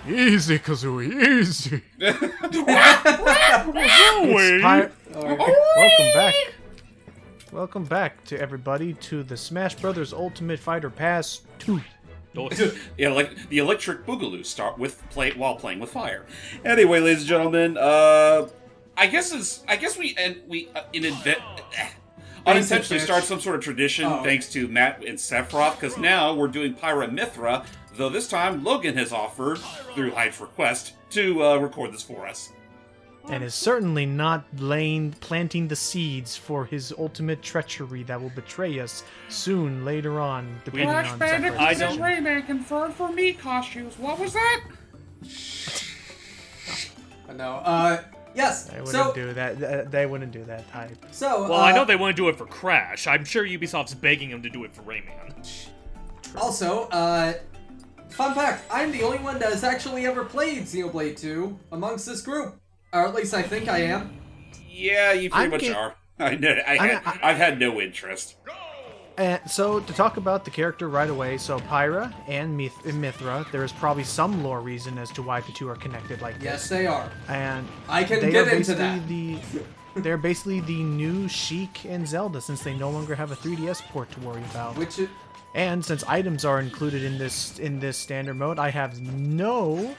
Easy, Kazooie, easy. Welcome back. Welcome back to everybody to the Smash Brothers Ultimate Fighter Pass 2. Yeah, like the electric boogaloo start while playing with fire. Anyway, ladies and gentlemen, I guess we unintentionally start some sort of tradition thanks to Matt and Sephiroth, because now we're doing Pyra and Mythra, though this time Logan has offered, through Hyde's request, to record this for us. And is certainly not planting the seeds for his ultimate treachery that will betray us soon later on, depending on Sephiroth's I don't. Rayman confirmed for me costumes. What was that? No. Yes. They wouldn't do that. They wouldn't do that type. So. Well, I know they want to do it for Crash. I'm sure Ubisoft's begging them to do it for Rayman. Also, fun fact: I'm the only one that has actually ever played Xenoblade 2 amongst this group. Or at least I think I am. Yeah, you pretty much are. I've had no interest. So, to talk about the character right away, so Pyra and Mythra, there is probably some lore reason as to why the two are connected like this. Yes, they are. And I can get into that. They're basically the new Sheik and Zelda, since they no longer have a 3DS port to worry about. And since items are included in this standard mode, I have no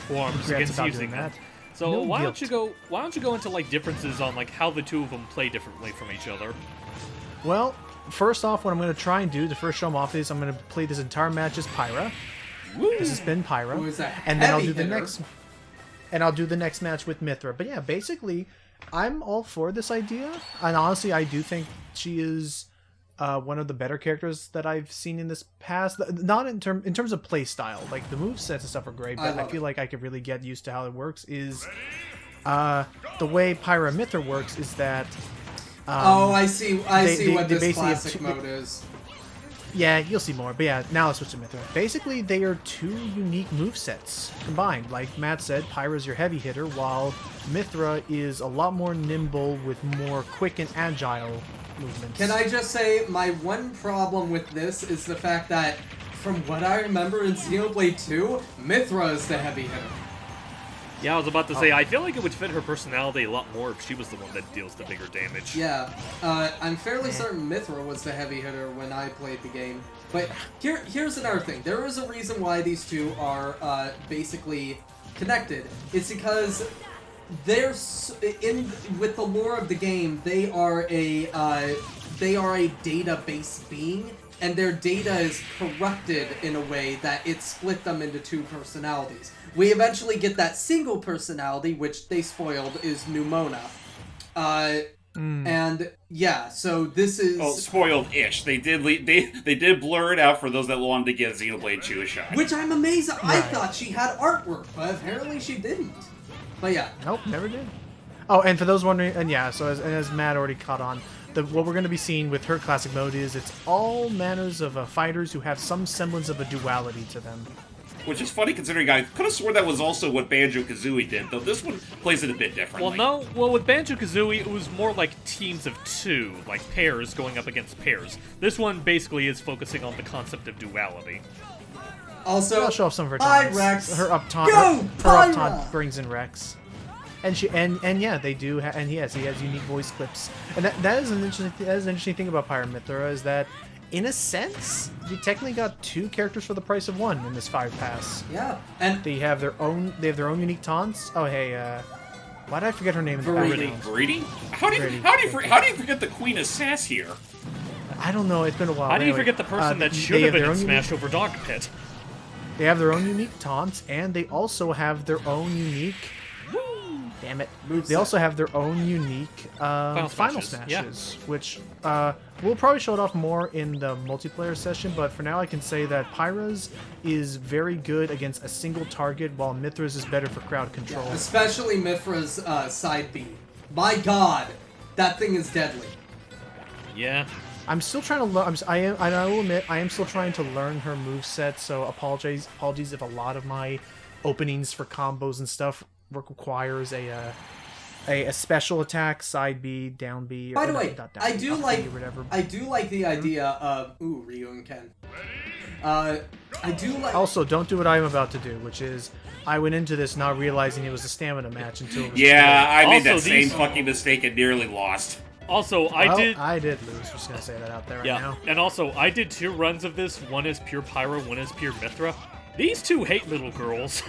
qualms against using that. So no why guilt. don't you go into like differences on like how the two of them play differently from each other? Well, first off, what I'm going to try and do to first show them off is I'm going to play this entire match as Pyra. Woo. This has been Pyra, and then I'll do the next match with Mythra. But yeah, basically, I'm all for this idea, and honestly, I do think she is one of the better characters that I've seen in this past. Not in terms of play style, like the movesets and stuff are great, but I feel like I could really get used to how it works. Is the way Pyra Mythra works is that. I see what this classic mode is. Yeah, you'll see more. But yeah, now let's switch to Mythra. Basically, they are two unique movesets combined. Like Matt said, Pyra's your heavy hitter, while Mythra is a lot more nimble with more quick and agile movements. Can I just say, my one problem with this is the fact that, from what I remember in Xenoblade 2, Mythra is the heavy hitter. Yeah, I was about to say, I feel like it would fit her personality a lot more if she was the one that deals the bigger damage. Yeah, I'm fairly certain Mythra was the heavy hitter when I played the game. But here's another thing. There is a reason why these two are basically connected. It's because they're with the lore of the game, they are a database being, and their data is corrupted in a way that it split them into two personalities. We eventually get that single personality, which they spoiled, is Numona. And yeah, so this is... Oh, spoiled-ish. They did blur it out for those that wanted to give Xenoblade 2 a shot. Which I'm amazed. I thought she had artwork, but apparently she didn't. But yeah. Nope, never did. Oh, and for those wondering, and yeah, so as Matt already caught on, what we're going to be seeing with her classic mode is it's all manners of fighters who have some semblance of a duality to them. Which is funny considering I could have sworn that was also what Banjo-Kazooie did, though this one plays it a bit differently. Well, with Banjo-Kazooie, it was more like teams of two, like pairs going up against pairs. This one basically is focusing on the concept of duality. Also, I'll show off some of her taunts. Rex. Her up taunt brings in Rex. And yeah, they do, and yes, he has unique voice clips, and that is an interesting thing about Pyra Mythra is that, in a sense, you technically got two characters for the price of one in this 5 pass. Yeah, and they have their own unique taunts. Oh hey, why did I forget her name? Greedy? How do you forget the Queen of Sass here? I don't know. It's been a while. How do you forget the person that should have been in Smash over Dog Pit? They have their own unique taunts, and they also have their own unique. Damn it. They also have their own unique final smashes, which we'll probably show it off more in the multiplayer session, but for now I can say that Pyra's is very good against a single target, while Mythra's is better for crowd control. Yeah, especially Mythra's side B. My god, that thing is deadly. Yeah. I'm still trying to learn. I will admit, I am still trying to learn her moveset, so apologies if a lot of my openings for combos and stuff requires a special attack, side B, down B. By the way, I do like the idea of Ryu and Ken. I do like. Also, don't do what I'm about to do, which is I went into this not realizing it was a stamina match until it was Yeah, I made Also, that same these- fucking mistake and nearly lost. Also, Well, I did lose. Just gonna say that out there right Yeah, now. and also, I did 2 runs of this. One is pure Pyra, one is pure Mythra. These two hate little girls.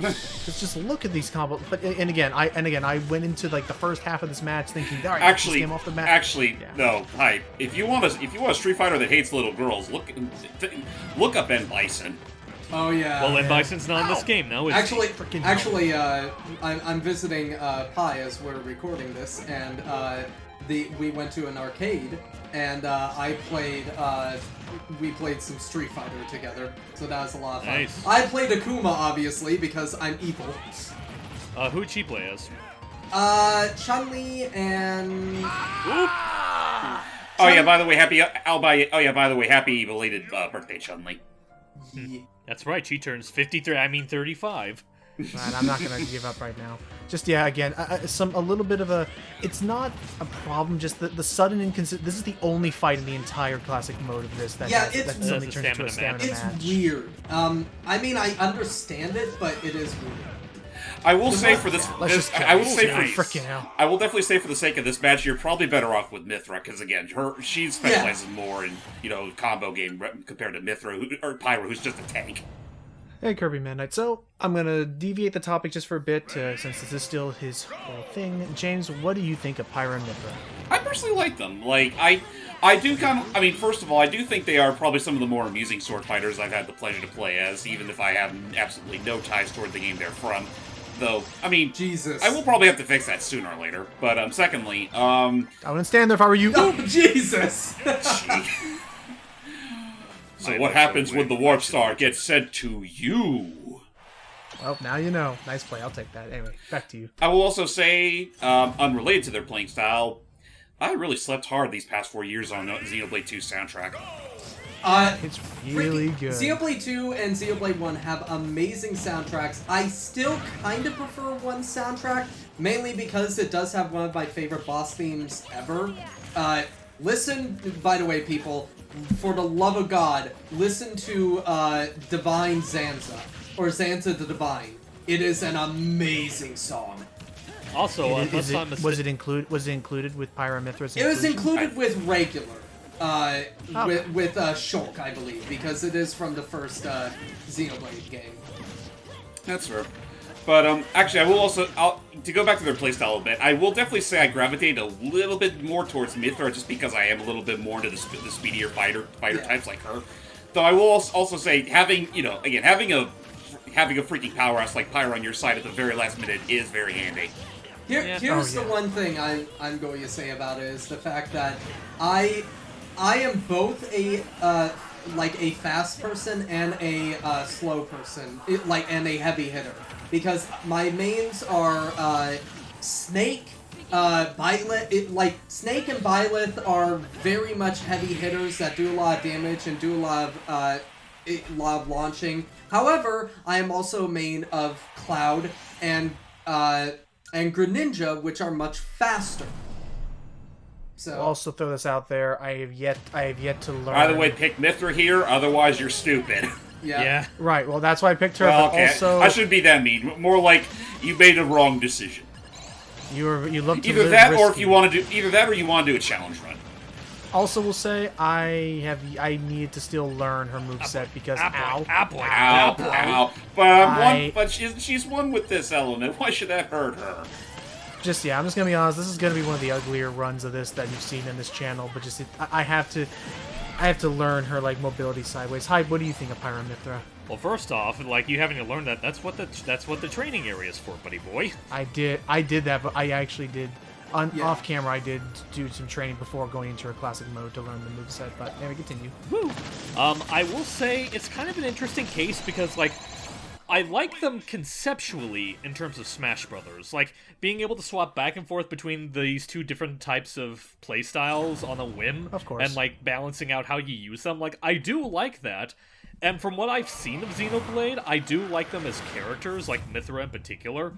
Just look at these combos. But and again, I went into like the first half of this match thinking, all right, Actually, this game off the mat. actually, no. Hi, if you want a Street Fighter that hates little girls, look up Ben Bison. Oh yeah. Well, and Bison's not in this game now, is Actually, Frickin' actually, I'm visiting Pi as we're recording this, and we went to an arcade, and we played some Street Fighter together, so that was a lot of fun. Nice. I played Akuma, obviously, because I'm evil. Who'd she play as? Chun-Li and... Oh yeah, by the way, happy belated birthday, Chun-Li. Yeah. That's right, she turns 35. Right, I'm not gonna give up right now. Just again, a little bit of a. It's not a problem. Just the sudden inconsistent. This is the only fight in the entire classic mode of this that It's that suddenly That's a turns into a stamina stamina It's match. weird. I mean, I understand it, but it is weird. I will say for this, Let's just I will kill say this for freaking hell. I will definitely say for the sake of this match, you're probably better off with Mythra because again, she specializes more in combo game compared to Mythra or Pyra, who's just a tank. Hey, Kirby Midnight. So, I'm going to deviate the topic just for a bit, since this is still his whole thing. James, what do you think of Pyra and Mythra? I personally like them. Like, I do first of all, I do think they are probably some of the more amusing sword fighters I've had the pleasure to play as, even if I have absolutely no ties toward the game they're from. Though, I mean, Jesus. I will probably have to fix that sooner or later. But, secondly, I wouldn't stand there if I were you. Oh, Jesus! gee. So what happens when the Warp Star gets sent to you? Well, now you know. Nice play. I'll take that. Anyway, back to you. I will also say, unrelated to their playing style, I really slept hard these past 4 years on Xenoblade 2 soundtrack. It's really good. Xenoblade 2 and Xenoblade 1 have amazing soundtracks. I still kind of prefer one soundtrack, mainly because it does have one of my favorite boss themes ever. Listen, by the way, people, for the love of God, listen to Divine Zanza, or Zanza the Divine. It is an amazing song. Also, unless I'm was it included with Pyra Mythra's It was inclusion? included with regular, with Shulk, I believe, because it is from the first Xenoblade game. That's fair. But, actually, I will also, to go back to their playstyle a bit, I will definitely say I gravitate a little bit more towards Mythra just because I am a little bit more into the speedier fighter types like her. Though I will also say, having a freaking powerhouse like Pyra on your side at the very last minute is very handy. Here's the one thing I'm going to say about it is the fact that I am both a a fast person and a slow person, and a heavy hitter, because my mains are Snake, Byleth. Snake and Byleth are very much heavy hitters that do a lot of damage and do a lot of launching. However, I am also a main of Cloud and Greninja, which are much faster. So I'll also throw this out there. I have yet to learn. Either way, pick Mythra here, otherwise you're stupid. yeah. Right. Well, that's why I picked her. Well, but okay, also, I shouldn't be that mean. More like you made a wrong decision. you love to Either live that, or risky. you want to do a challenge run. Also, will say I need to still learn her moveset because ow. Ow. But she's won with this element. Why should that hurt her? I'm just gonna be honest. This is gonna be one of the uglier runs of this that you've seen in this channel. But I have to learn her mobility sideways. Hi, what do you think of Pyra Mythra? Well, first off, you having to learn that's what the training area is for, buddy boy. I did that, but I actually did. Off camera, I did do some training before going into her classic mode to learn the moveset, but anyway, continue. Woo! I will say it's kind of an interesting case because, I like them conceptually in terms of Smash Brothers. Being able to swap back and forth between these two different types of playstyles on a whim. Of course. And, balancing out how you use them. I do like that. And from what I've seen of Xenoblade, I do like them as characters, Mythra in particular.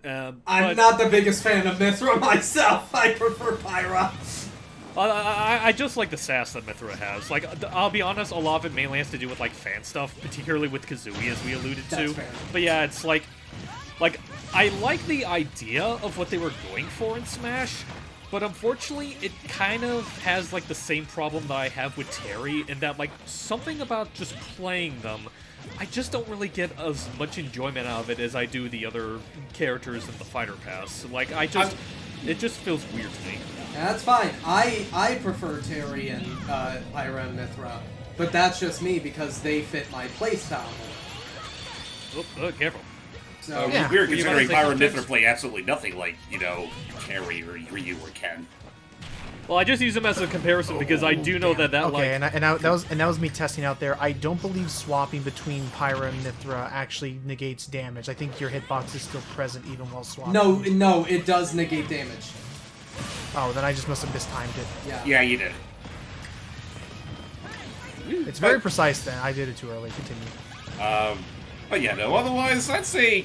I'm not the biggest fan of Mythra myself. I prefer Pyra. I just like the sass that Mythra has. Like, I'll be honest, a lot of it mainly has to do with, like, fan stuff, particularly with Kazooie, as we alluded to. That's fair. But yeah, it's like, I like the idea of what they were going for in Smash, but unfortunately, it kind of has, like, the same problem that I have with Terry, in that, like, something about just playing them, I just don't really get as much enjoyment out of it as I do the other characters in the Fighter Pass. Like, it just feels weird to me. That's fine. I prefer Terry and Pyra and Mythra, but that's just me because they fit my playstyle more. Oh, careful. So Yeah. Weird Were you considering gonna say Pyra and something? Mythra play absolutely nothing like, Terry or Ryu or Ken. Well, I just use them as a comparison because I do know that Okay, that was me testing out there. I don't believe swapping between Pyra and Mythra actually negates damage. I think your hitbox is still present even while swapping. no, it does negate damage. Oh, then I just must have mistimed it. Yeah. Yeah, you did. It's very precise then. I did it too early. Continue. But yeah, no, otherwise, I'd say,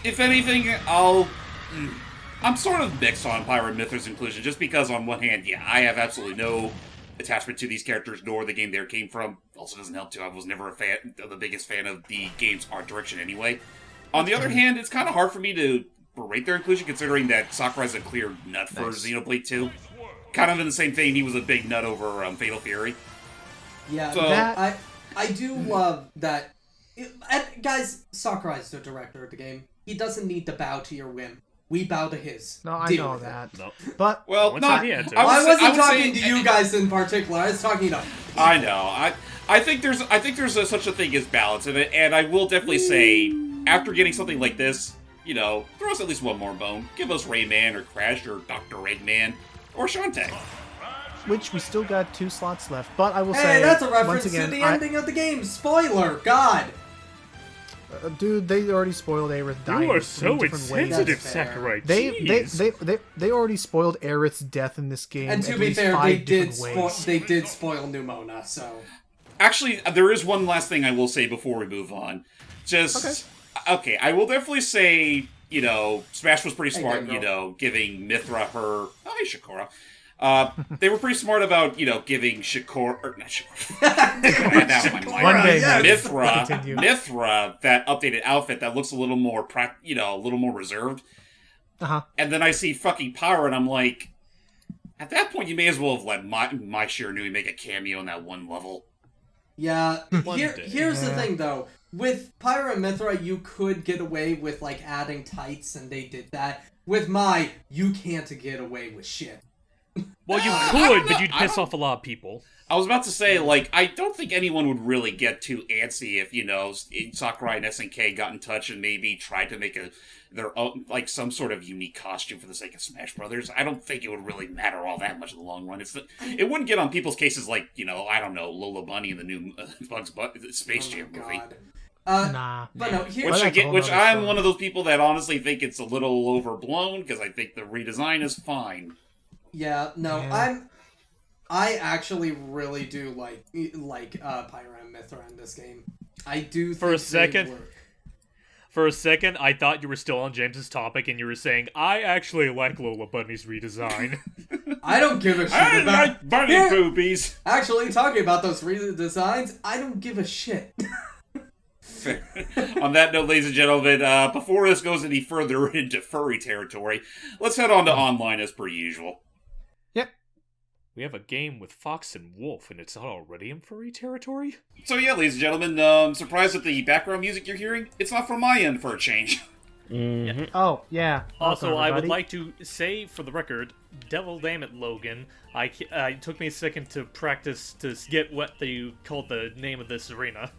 if anything, I'm sort of mixed on Pyra and Mythra's inclusion, just because on one hand, yeah, I have absolutely no attachment to these characters, nor the game they came from. Also doesn't help too, I was never the biggest fan of the game's art direction anyway. On the other hand, it's kind of hard for me to berate their inclusion, considering that Sakurai's a clear nut for Xenoblade 2. Kind of in the same vein, he was a big nut over Fatal Fury. Yeah, So- I do love that. Guys, Sakurai's the director of the game. He doesn't need to bow to your whim. We bow to his. No, I Deal know with it. that. No. But Well, Once not... I had to. I wasn't would talking say- to you guys in particular. I was talking to. I know. I think there's such a thing as balance in it, and I will definitely say, after getting something like this, throw us at least one more bone. Give us Rayman or Crash or Dr. Eggman or Shantae. which we still got 2 slots left. But I will Hey, say that's a reference once again, to the ending of the game. Spoiler, God. Dude, they already spoiled Aerith dying. You are in so 3 different ways. insensitive, That's fair. Sakurai. They Jeez. already spoiled Aerith's death in this game. And to at be least fair, 5 different ways. they did spoil Numona, so. Actually, there is one last thing I will say before we move on. Okay, I will definitely say, Smash was pretty smart, Hey, giving Mythra her... Hi, Shakura. They were pretty smart about, giving Shakura... Or not Shakura. I had that on my mind. One day, yes. Continue. Mythra, that updated outfit that looks a little more, a little more reserved. Uh-huh. And then I see fucking Pyra, and I'm like... At that point, you may as well have let my Shiranui make a cameo in that one level. Yeah, One day. here's the Yeah. thing though. With Pyra and Mythra, you could get away with, adding tights, and they did that. With you can't get away with shit. Well, you I could, don't but know. you'd piss off a lot of people. I was about to say, I don't think anyone would really get too antsy if, Sakurai and SNK got in touch and maybe tried to make their own, some sort of unique costume for the sake of Smash Brothers. I don't think it would really matter all that much in the long run. It wouldn't get on people's cases like, I don't know, Lola Bunny in the new Space Jam movie. God. Nah. But no, Which here's that's a whole which nother I'm story. one of those people that honestly think it's a little overblown, because I think the redesign is fine. Yeah, no, Yeah. I actually really do like Pyra and Mythra in this game. I do. For a think they second. work. For a second, I thought you were still on James's topic and you were saying, I actually like Lola Bunny's redesign. I don't give a shit I about. like bunny Here- boobies! Actually, talking about those redesigns, I don't give a shit. On that note, ladies and gentlemen, before this goes any further into furry territory, let's head on to online as per usual. We have a game with Fox and Wolf, and it's already in furry territory? So yeah, ladies and gentlemen, surprised at the background music you're hearing? It's not from my end for a change. Oh, yeah. Also, Welcome, I would everybody. like to say, for the record, devil damn it, Logan. It took me a second to practice to get what you called the name of this arena.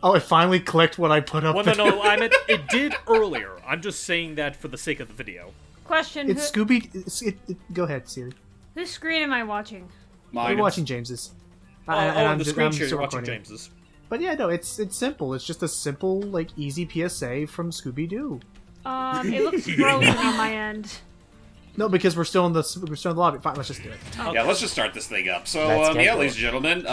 Oh, it finally clicked when I put up Well, no, I meant it did earlier. I'm just saying that for the sake of the video. Question: It's Scooby... Go ahead, Siri. Whose screen am I watching? Mine. We're watching James's. The screen share you're watching recording. James's. But yeah, no, it's simple. It's just a simple, easy PSA from Scooby-Doo. It looks frozen on my end. No, because we're still in the lobby. Fine, let's just do it. Yeah, let's just start this thing up. So, Let's get yeah, going. ladies and gentlemen,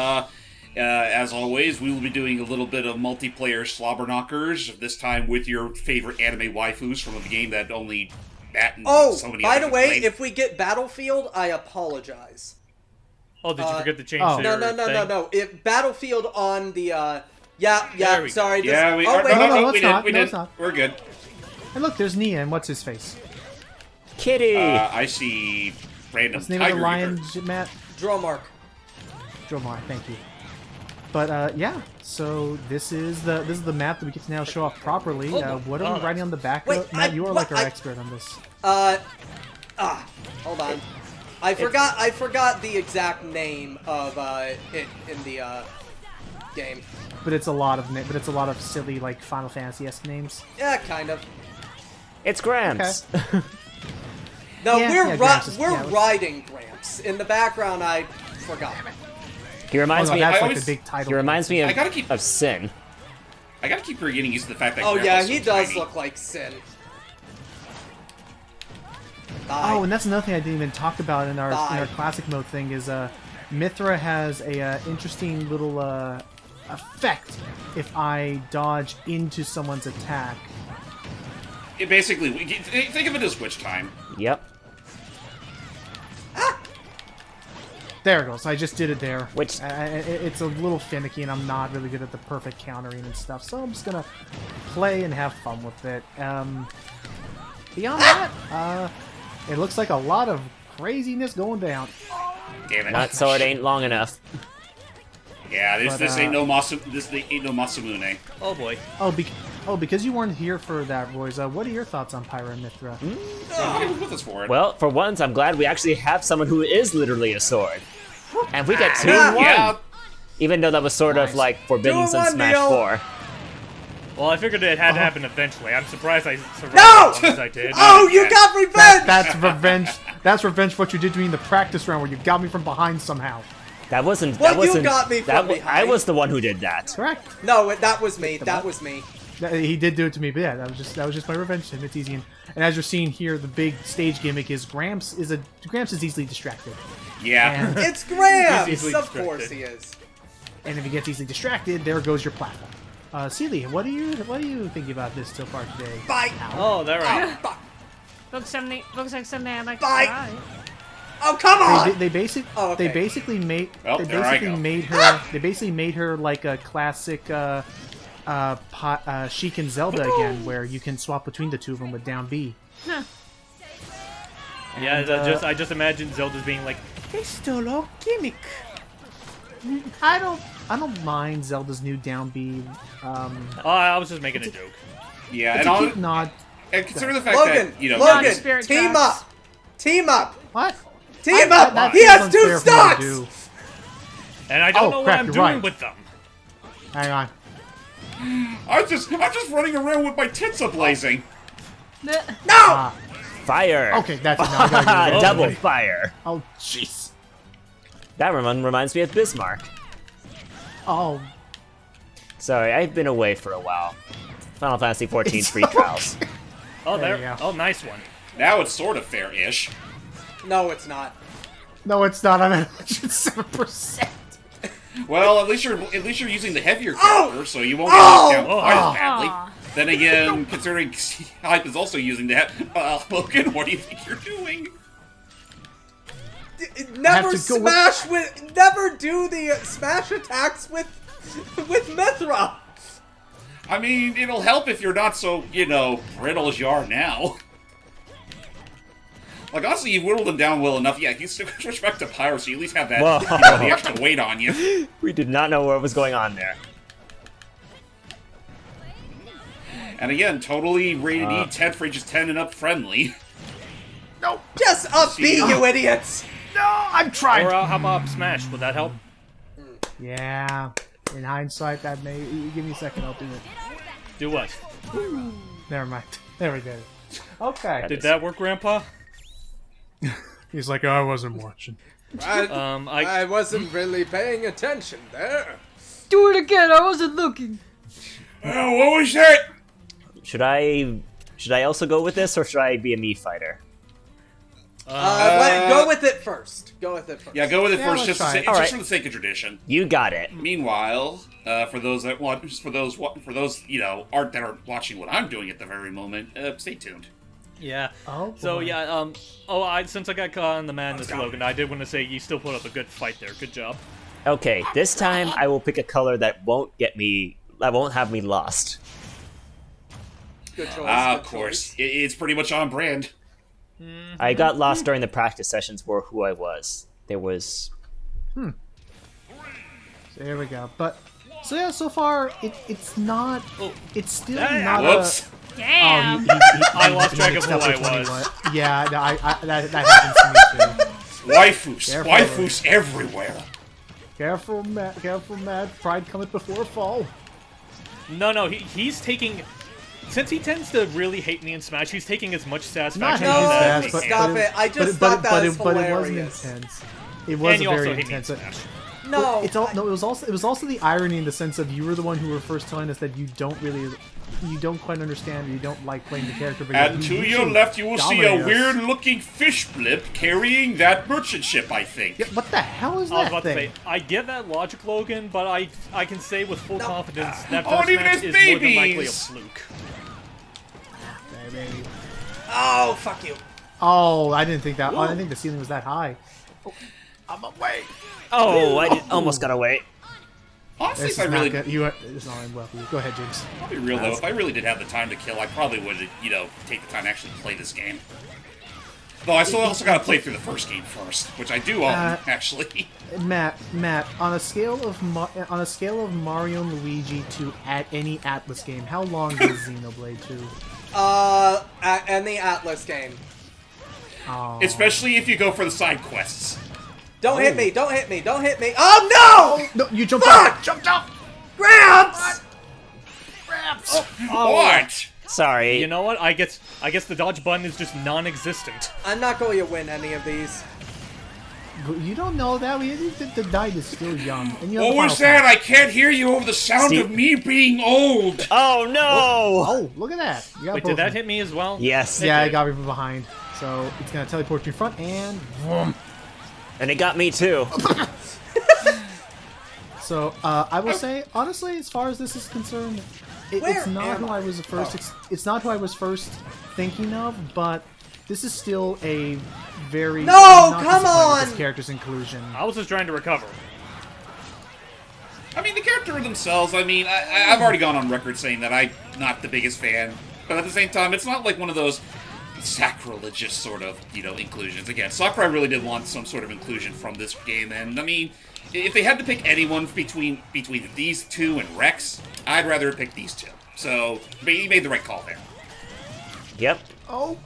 as always, we will be doing a little bit of multiplayer slobber knockers, this time with your favorite anime waifus from a game that only Matt and Oh, so many by others the way, played. if we get Battlefield, I apologize. Oh, did you forget to change oh. their No. thing? Battlefield on the, There we go. sorry. This, Yeah, we oh, are. wait, no, we it's did. not. We No, did. it's not. We're good. And look, there's Nia, and what's his face? Kitty. I see random What's the name of Tiger the lion, Eater. Matt? Dromar. Dromar, thank you. But yeah, so this is the map that we get to now show off properly. What are we writing on the back? Wait, Matt, you are like our I- expert on this. Hold on. I forgot the exact name of it in the game. But it's a lot of silly like Final Fantasy-esque names. Yeah, kind of. It's Gramps. No, Yeah, Gramps is- we're yeah, let's- riding Gramps. In the background, I forgot. He reminds Oh, no, me. that's I like always- the big title. He reminds me I gotta keep- of Sin. I gotta keep getting used to the fact that. Oh yeah, Grandpa's he so does tiny. look like Sin. Oh, and that's another thing I didn't even talk about in our Die. classic mode thing is Mythra has a interesting little effect if I dodge into someone's attack. It basically, think of it as witch time. Yep. There it goes. I just did it there. Which- it's a little finicky, and I'm not really good at the perfect countering and stuff. So I'm just gonna play and have fun with it. Beyond that, it looks like a lot of craziness going down. Damn it! Not so it ain't long enough. Yeah, this But, ain't no Masamune. Oh boy. Because you weren't here for that, Royce. What are your thoughts on Pyra and Mythra? Oh, he was with us for it. Well, for once, I'm glad we actually have someone who is literally a sword. And we get 2 in 1. Yeah. Even though that was sort of like forbidden 2 in 1, since Smash Neil. 4. Well, I figured it had to happen eventually. I'm surprised I survived No! as long as I did. Oh, you got revenge! That's revenge. That's revenge for what you did to me in the practice round where you got me from behind somehow. That wasn't. Well, that you wasn't. got me from that I behind. was the one who did that. Correct. No, that was me. That was me. He did do it to me, but yeah, that was just my revenge to him. It's easy. And as you're seeing here, the big stage gimmick is Gramps is easily distracted. Yeah. And, It's Gramps! He's easily Of course distracted. he is. and if he gets easily distracted, there goes your platform. Celia, what do you think about this so far today? Bite! Oh, there right. Bite! Looks like something I'd like to Bye. try. Oh, come on! They basically Oh, okay. they basically made Well, they there I basically go. made her they basically made her like a classic Sheik and Zelda again, where you can swap between the two of them with down B. Huh. Yeah, I just imagine Zelda's being like, It's still a gimmick. I don't mind Zelda's new down B. oh, I was just making a joke. Yeah, It's and, a all, cute nod. and consider the fact Logan! that, you know... Logan! Spirit Team tracks. up! Team up! What? Team up! That He feels has 2 unfair for me to stocks! do. And I don't Oh, know crap, what I'm you're doing right. with them. Hang on. I'm just running around with my tits ablazing. No! Fire. Okay, that's it. Now I gotta get rid of it. Double boy. fire. Oh, jeez. That reminds me of Bismarck. Oh, Sorry, I've been away for a while. Final Fantasy 14 free trials. Oh, There there. you go. Oh, nice one. Now it's sort of fair-ish. No, it's not. no, it's not. I'm at 107%. Well, at least you're using the heavier Oh! character, so you won't get Oh! knocked down quite Oh! as badly. Aw. Then again, considering Hype is also using that, Logan, what do you think you're doing? Never to go with- smash with. Never do the smash attacks with Mythra! I mean, it'll help if you're not so, brittle as you are now. Like, honestly, you've whittled them down well enough. Yeah, you still switch back to Pyra, so you at least have that, Whoa. the extra weight on you. We did not know what was going on there. And again, totally rated E 10 for ages 10 and up friendly. Just up B, you idiots! No, I'm trying. Or how about Smash? Would that help? Yeah. In hindsight, that may. Give me a second. I'll do it. Do what? Never mind. There we go. Okay. Did that work, Grandpa? He's like, I wasn't watching. I wasn't really paying attention there. Do it again. I wasn't looking. Oh, what was that? Should I also go with this, or should I be a Mii fighter? Go with it first. Go with it first. Yeah, go with it Yeah, first, let's just, try it. just Alright. for the sake of tradition. You got it. Meanwhile, for those that want, for those aren't that are watching what I'm doing at the very moment, stay tuned. Yeah. Oh, So boy. yeah, since I got caught on the madness, Logan, I did want to say you still put up a good fight there. Good job. Okay, this time I will pick a color that won't have me lost. Good choice. Of good course. choice. It's pretty much on brand. I got lost during the practice sessions for who I was. There was... There we go. But so yeah, so far it's not. Oh. It's still Damn. not Whoops. Damn. I lost track of mixed who up I which one he was. Yeah, no, that happens to me too. Waifus. Careful. Waifus everywhere. Careful, Matt. Careful, Matt. Pride cometh before a fall. No, he's taking. Since he tends to really hate me in Smash, he's taking as much satisfaction Not in No, that his as fast, he but, can. Stop it. I just but, thought that was but it wasn't hilarious. intense. It was And you a also very hate me in intense. Smash. No. It's all, no, it was also the irony in the sense of you were the one who were first telling us that you don't quite understand or you don't like playing the character. But And you to your should left, you will see a dominate us. weird-looking fish blip carrying that merchant ship, I think. Yeah, what the hell is I was that about to thing? say, I get that logic, Logan, but I can say with full confidence that Oh, first even match as is more than likely a babies. fluke. Baby. Oh, fuck you. Oh, I didn't think that. I didn't think the ceiling was that high. I'm away. Oh, almost got away. Honestly, This if I is really... not good. It's not well. Go ahead, James. I'll be real, though. If I really did have the time to kill, I probably would, take the time to actually play this game. Though I still also gotta play through the first game first, which I do own, actually. Matt, on a scale of Mario and Luigi to any Atlas game, how long is Xenoblade 2? And the Atlas game. Oh. Especially if you go for the side quests. Don't hit me, don't hit me, don't hit me. Oh, no! No, you jumped Fuck! up! Jumped up! Gramps! What? Sorry. You know what? I guess the dodge button is just non-existent. I'm not going to win any of these. You don't know that. The night is still young. And you have What the was final that? I can't hear you over the sound Steve- of me being old. Oh no! Oh, look at that. You got Wait, both did that of them. hit me as well? Yes. Yeah, it got me from behind. So it's gonna teleport you in front and vroom. And it got me too. So I will say, honestly, as far as this is concerned, it's Where not am who I was first. It's not who I was first thinking of, but this is still a very No, I'm not come disappointed with on! this character's inclusion. I was just trying to recover. I mean, the character themselves, I've already gone on record saying that I'm not the biggest fan. But at the same time, it's not like one of those sacrilegious sort of, inclusions. Again, Sakurai really did want some sort of inclusion from this game, and, if they had to pick anyone between these two and Rex, I'd rather pick these two. So, he made the right call there. Yep. Oh,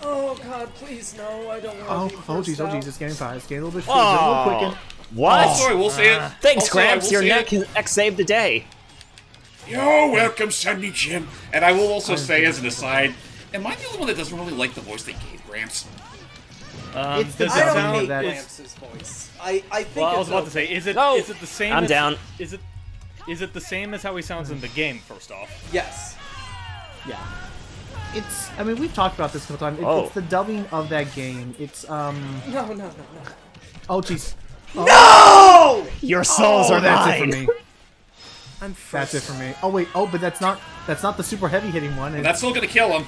Oh, God, please, no. I don't want to be oh, first jeez, oh, out. jeez, it's getting fast. It's getting a little bit, Oh. quicken. What? Also, I will say it. Thanks, also, I Gramps. will Your say neck it. X saved the day. You're welcome, Sunny Jim. And I will also say, as an aside, am I the only one that doesn't really like the voice they gave Gramps? It's the Does I it don't sound sound- hate that- Gramps' voice. I think Well, I was it's about to okay. say, is it No. is it the same? I'm as, down. Is it the same as how he sounds in the game? First off, Yes. Yeah. It's. I mean, we've talked about this a couple times. Oh. It's the dubbing of that game. It's No. Oh, jeez. No! Your souls are that's mine. it for me. I'm first. That's it for me. Oh wait. Oh, but that's not the super heavy hitting one. And that's still gonna kill him.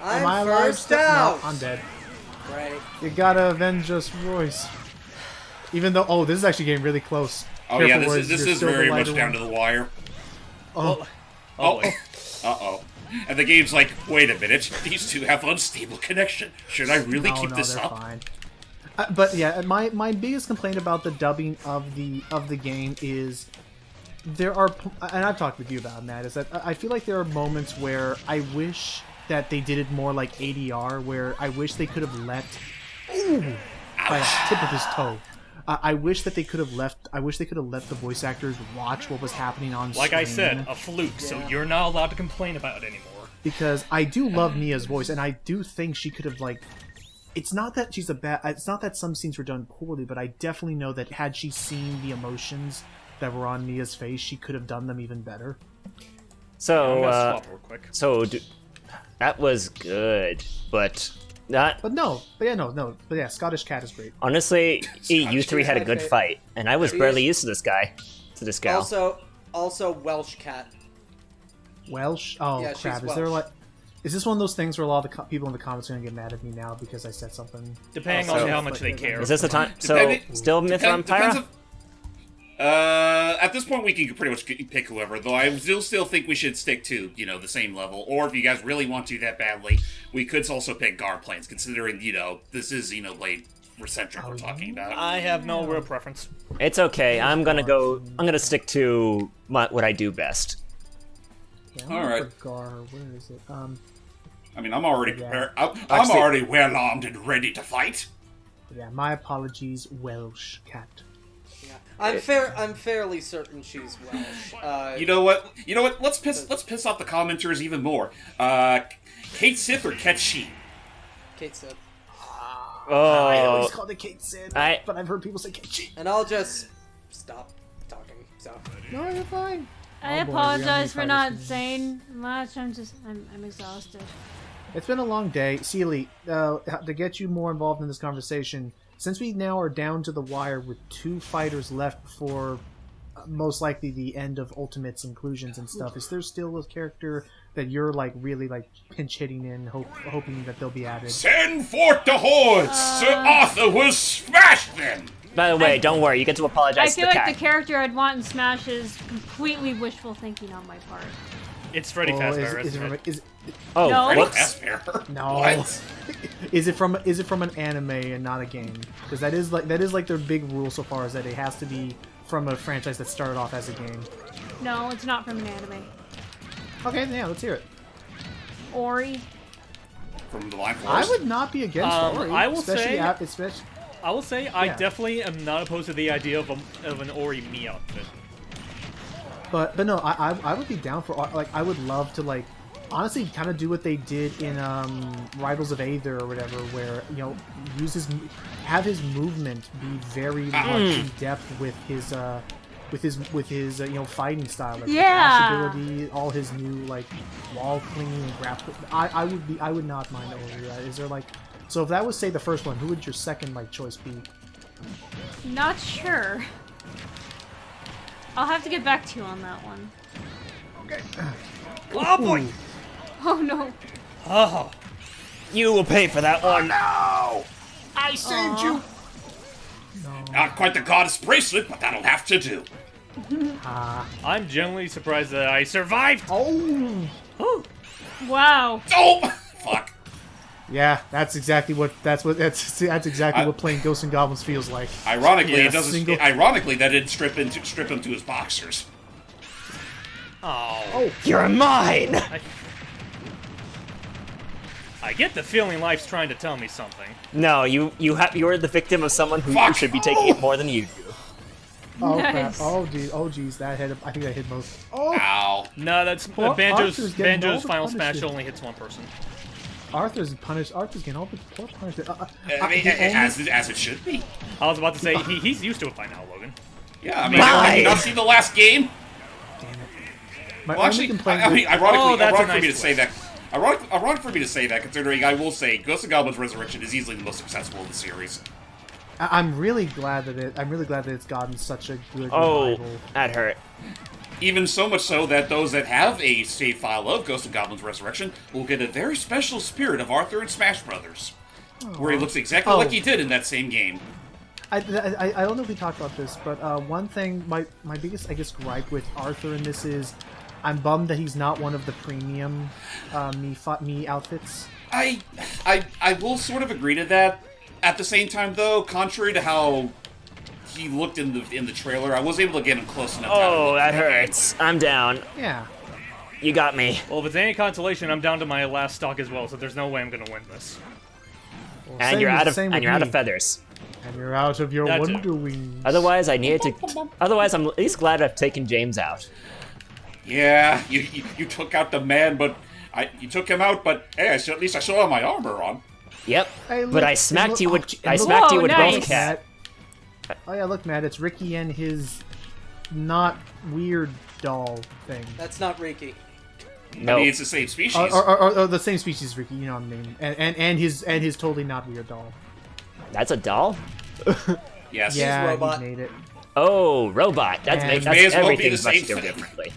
Am I I'm alive first still? out. No, I'm dead. Right. You gotta avenge us, Royce. Even though, this is actually getting really close. Oh Careful, yeah, Royce, this you're is still the very much lighter down one. to the wire. Oh, Oh, uh-oh. And the game's like, wait a minute, these two have unstable connection. Should I really keep this they're up? fine. But yeah, my biggest complaint about the dubbing of the game is there are, and I've talked with you about it, Matt, is that I feel like there are moments where I wish that they did it more like ADR, where I wish they could have let by a tip of his toe. I wish that they could have left. I wish they could have let the voice actors watch what was happening on screen. like I said, a fluke. So you're not allowed to complain about it anymore. Because I do love Mia's voice, and I do think she could have It's not that she's a bad. It's not that some scenes were done poorly, but I definitely know that had she seen the emotions that were on Mia's face, she could have done them even better. I'm So, gonna swap real quick. that was good, but not. But yeah, Scottish Cat is great. Honestly, you three had a good fight, and I was barely used to this gal. Also Welsh cat. Welsh. Oh Yeah, she's crap! Is there Welsh. like? Is this one of those things where a lot of the people in the comments are gonna get mad at me now because I said something? Depending Oh, on so- how much they care. Is this the time? So, Depending- still Mythra and Depends Pyra? at this point, we can pretty much pick whoever, though I still think we should stick to, the same level. Or if you guys really want to that badly, we could also pick guard planes, considering, this is, late Recentric we're talking about. I have no real preference. It's okay. I'm gonna stick to what I do best. Yeah, All right. Gar, where is it? I mean, I'm already prepared. I'm Actually- already well armed and ready to fight. Yeah, my apologies, Welsh cat. Yeah. I'm fairly certain she's Welsh. You know what? Let's piss off the commenters even more. Kate Sith or Ket She? Kate said. I always Oh, call it Kate Sid, I- but I've heard people say Kate She. And I'll just stop talking. So. No, you're fine. I Oh, boy, we apologize only for not fighters. saying much. I'm exhausted. It's been a long day. Sealy, to get you more involved in this conversation, since we now are down to the wire with 2 fighters left before most likely the end of Ultimates inclusions and stuff, is there still a character that you're really pinch hitting in, hoping that they'll be added? Send forth the hordes! Sir Arthur will smash them! by the way, don't worry. You get to I apologize to feel the like cat. the character I'd want in Smash is completely wishful thinking on my part. It's Freddy Fazbear, isn't it? Oh, No. Freddy whoops. Fazbear? No. What? Is it from an anime and not a game? Because that is like their big rule so far, is that it has to be from a franchise that started off as a game. No, it's not from an anime. Okay, yeah, let's hear it. Ori. From the Blind I Forest? would not be against Ori. I will especially say- especially. I will say I Yeah. definitely am not opposed to the idea of an Ori me outfit. But no, I would be down for I would love to honestly kind of do what they did in Rivals of Aether or whatever, where have his movement be very much in depth with his fighting style, like Yeah. dash ability, all his new wall clinging and grapple. I would not mind Ori. Is there so if that was say the first one, who would your second choice be? Not sure. I'll have to get back to you on that one. Okay. Oh boy! Oh no. Oh, You will pay for that one. No! I saved you! No. Not quite the goddess bracelet, but that'll have to do. I'm genuinely surprised that I survived. Oh! Wow. Oh! Fuck. Yeah, that's exactly what playing Ghosts and Goblins feels like. Ironically, Yeah, it doesn't. single- Ironically, that didn't strip him to his boxers. Oh, You're mine. I get the feeling life's trying to tell me something. No, you're the victim of someone who Fuck. should be taking it more than you do. Oh crap! Nice. Oh geez, that hit. I think that hit most. Oh, Ow. No, that's Well, Banjo's Arthur's getting all the final smash punishment. only hits one person. Arthur's punished. Arthur's getting all the punishment. I mean, the only- as it should be. I was about to say he's used to it by now, Logan. Yeah, I mean, Bye. have you not seen the last game? my Well, only actually, complaint. I mean, ironically, Oh, that's a ironic for me nice to say that. Ironic for me to say that, considering I will say, Ghosts of Goblins Resurrection is easily the most successful in the series. I'm really glad that it's gotten such a good Oh, revival. that hurt. Even so much so that those that have a save file of Ghosts of Goblins Resurrection will get a very special Spirit of Arthur and Smash Brothers, where he looks exactly Oh. like he did in that same game. I don't know if we talked about this, but one thing, my biggest gripe with Arthur in this is, I'm bummed that he's not one of the premium me outfits. I will sort of agree to that. At the same time, though, contrary to how he looked in the trailer, I was able to get him close enough. to Oh, have that him look hurts. I'm down. Yeah. You got me. Well, if it's any consolation, I'm down to my last stock as well, so there's no way I'm gonna win this. Well, And same you're with- out of same with feathers. and you're out of your That too. wonder wings. Otherwise, I'm at least glad I've taken James out. Yeah, you took out the man, but you took him out. But hey, at least I still have my armor on. Yep. Hey, look, But I and smacked look- you with and look- both nice. cat. Oh yeah, look, Matt, it's Ricky and his not weird doll thing. That's not Reiki. No. I mean, it's the same species. Or the same species, Ricky. You know what I mean? And his totally not weird doll. That's a doll? Yes. Yeah, robot. he made it. Oh, robot. And- That's May as well be everything the same much thing. differently.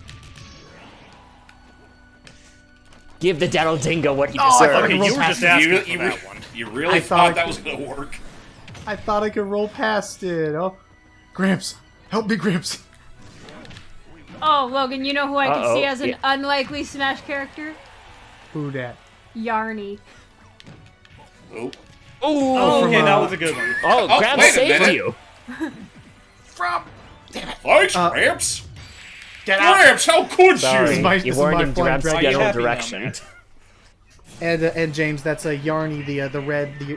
Give the Daddle Dingo what he Oh, I deserves. thought Okay, roll you were past just it. asking You, for you, that one. you really I thought thought I that could- was gonna work? I thought I could roll past it. Oh, Gramps, help me, Gramps. Oh, Logan, you know who I could Uh-oh, see as an yeah. unlikely Smash character? Who dat? Yarny. Oh. Oh, okay, from, that was a good one. Oh, Oh, Graham wait a saved minute. you. Thanks, Gramps. Get out! Gramps, how could Sorry, you? my- you this is weren't my in flying Gramps' dragon. Are you general happy now, direction. Matt? And James, that's a Yarny,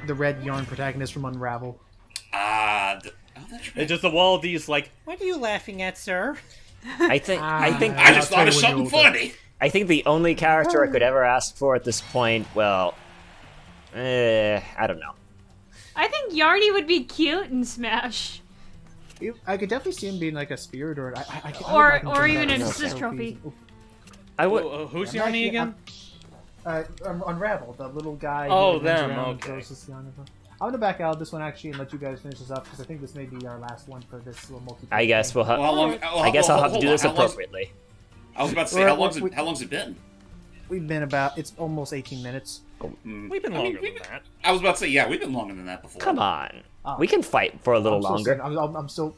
the red yarn protagonist from Unravel. Oh, that's right. It's just the wall of these, like, what are you laughing at, sir? I think I just I'll thought of tell you when something you're older. funny. I think the only character I could ever ask for at this point, well, I don't know. I think Yarny would be cute in Smash. I could definitely see him being like a spirit, or Or even an assist trophy. I would. Who's I'm Yarny actually- again? Unravel, the little guy. Oh, who runs them, around and okay. throws this yarn over. I'm gonna back out of this one actually and let you guys finish this up because I think this may be our last one for this little multiplayer. I guess thing. we'll have. Well, how long? I guess I'll have to hold do on, this how long's- appropriately. I was about to say, We're- how long's it been? We've been about it's almost 18 minutes. We've been longer than that. I was about to say, yeah, we've been longer than that before. Come on, we can fight for a little longer. I'm still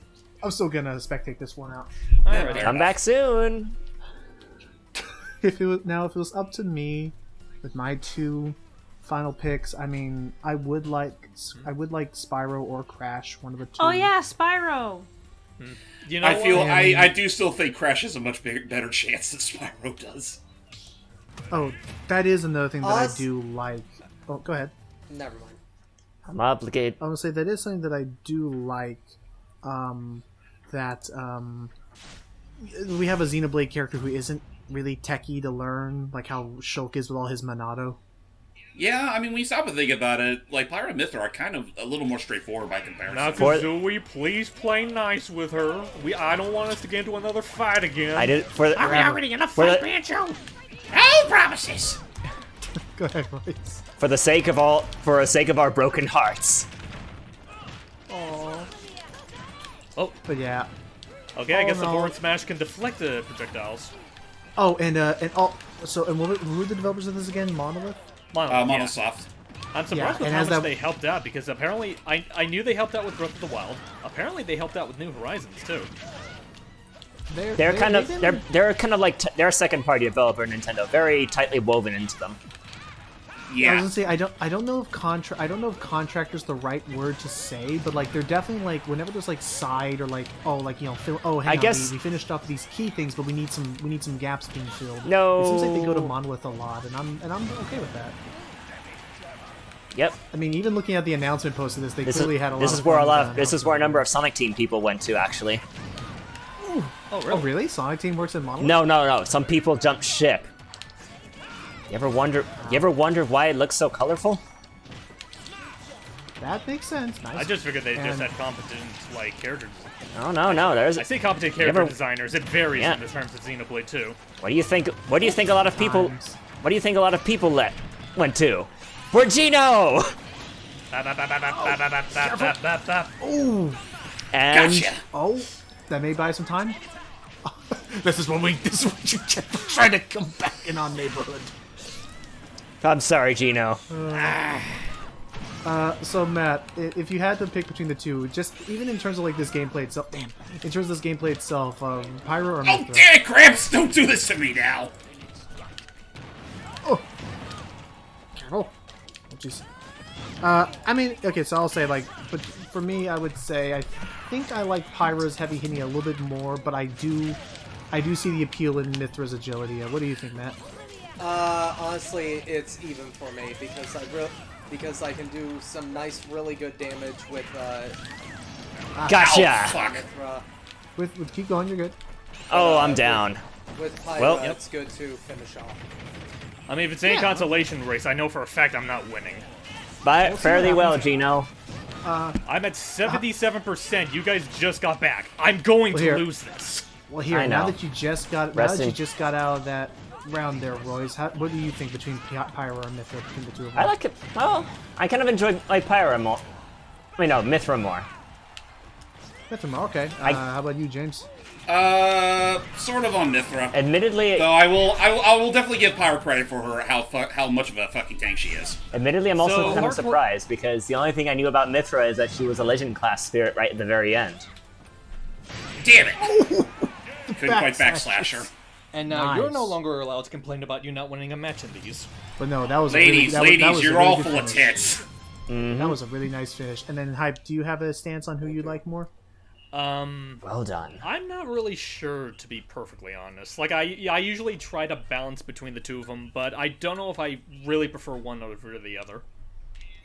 gonna spectate this one out. Alright. Come back soon. If it was up to me, with my two final picks, I mean, I would like Spyro or Crash, one of the two. Oh yeah, Spyro. You know I feel what? I do still think Crash has a much better chance than Spyro does. Oh, that is another thing that I Us- do like. Oh, go ahead. Never mind. I'm obligated. I want to say that is something that I do like. We have a Xenoblade character who isn't really techie to learn, like how Shulk is with all his Monado. Yeah, I mean, when you stop and think about it, like Pyra and Mythra are kind of a little more straightforward by comparison. Now, For- Kazooie, please play nice with her. I don't want us to get into another fight again. I did for the. Are we already in a for fight, the, Bancho? No promises. Go ahead, Royce. for the sake of our broken hearts. But yeah. Okay, I Oh, guess the no. forward smash can deflect the projectiles. Oh, and who were the developers of this again? Monolith. Monolith, yeah. Monosoft. I'm surprised Yeah, with and how has much that- they helped out, because apparently, I knew they helped out with Breath of the Wild. Apparently they helped out with New Horizons, too. They're kind of they're a second party developer, Nintendo, very tightly woven into them. I was Yeah. gonna say I don't know if contractor's the right word to say, but like they're definitely like whenever there's like side or like hang on, guess- we finished off these key things, but we need some gaps being filled. No. It seems like they go to Monolith a lot, and I'm okay with that. Yep. I mean, even looking at the announcement post of this, they This clearly had a lot. is of where fun with this is where a number of Sonic Team people went to actually. Oh, Oh really? Sonic Team works at Monolith? No. Some people jumped ship. You ever wonder why it looks so colorful? That makes sense. Nice. I just figured they just And- had competent, like, characters. No. There's. I say competent character ever- designers. It varies Yeah. in the terms of Xenoblade 2. What do you think? What do you think a lot of people? Times. What do you think a lot of people went to? Regino. Oh, And Gotcha. oh, that may buy some time. This is what you get for trying to come back in our neighborhood. I'm sorry, Gino. So Matt, if you had to pick between the two, just even in terms of like this gameplay itself, in terms of this gameplay itself, Pyra or Oh, Mythra? damn it, Gramps! Don't do this to me now! Oh, careful. Oh, jeez. I mean, okay, so I'll say like, but for me, I would say I think I like Pyra's heavy hitting a little bit more, but I do see the appeal in Mythra's agility. What do you think, Matt? Honestly, it's even for me because I can do some nice, really good damage with Gotcha. Oh, fuck. Mythra. With keep going, you're good. Oh, I'm down. With Pyra, Well- it's good to finish off. I mean, if it's any consolation race, I know for a fact I'm not winning. But what fairly well, happens. Gino. I'm at 77%. You guys just got back. I'm going Well, to here. lose this. Well, here, I now know. that you just got out of that round there, Royce, what do you think between Pyra and Mythra, between the two of them? I like it. Well, I kind of enjoy Pyra more. I mean, no, Mythra more. Mythra, okay. I- How about you, James? Sort of on Mythra. Admittedly, Though I will definitely give Pyra credit for her how much of a fucking tank she is. admittedly, I'm also So, kind of surprised because the only thing I knew about Mythra is that she was a legend class spirit right at the very end. Damn it! Couldn't quite backslash her. And now you're Nice. no longer allowed to complain about you not winning a match in these. But no, that was Ladies, a really, that was a you're really all good full of finish. tits. That was a really nice finish. And then, Hype, do you have a stance on who you like more? Well done. I'm not really sure, to be perfectly honest. Like, I usually try to balance between the two of them, but I don't know if I really prefer one over the other.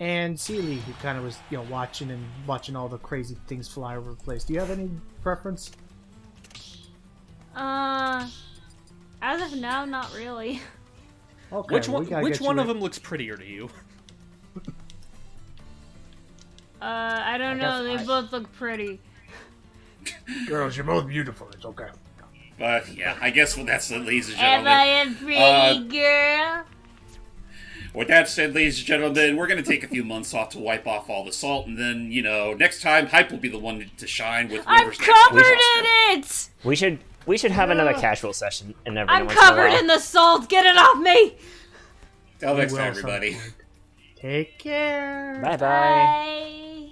And Sealy, who kind of was, watching all the crazy things fly over the place. Do you have any preference? As of now, not really. Okay. Which well, one? we gotta Which get you one of in. them looks prettier to you? I don't know. They both look pretty. Girls, you're both beautiful. It's okay. But yeah, I guess that's it, ladies and Am gentlemen. I a pretty girl? With that said, ladies and gentlemen, we're going to take a few months off to wipe off all the salt, and then, next time, Hype will be the one to shine with I'm whoever's covered next. in it! We should have another casual session and every I'm once in a covered while. in the salt! Get it off me! Till next We time, will everybody. sometime. Take care. Bye bye. Bye.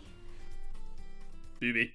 BB.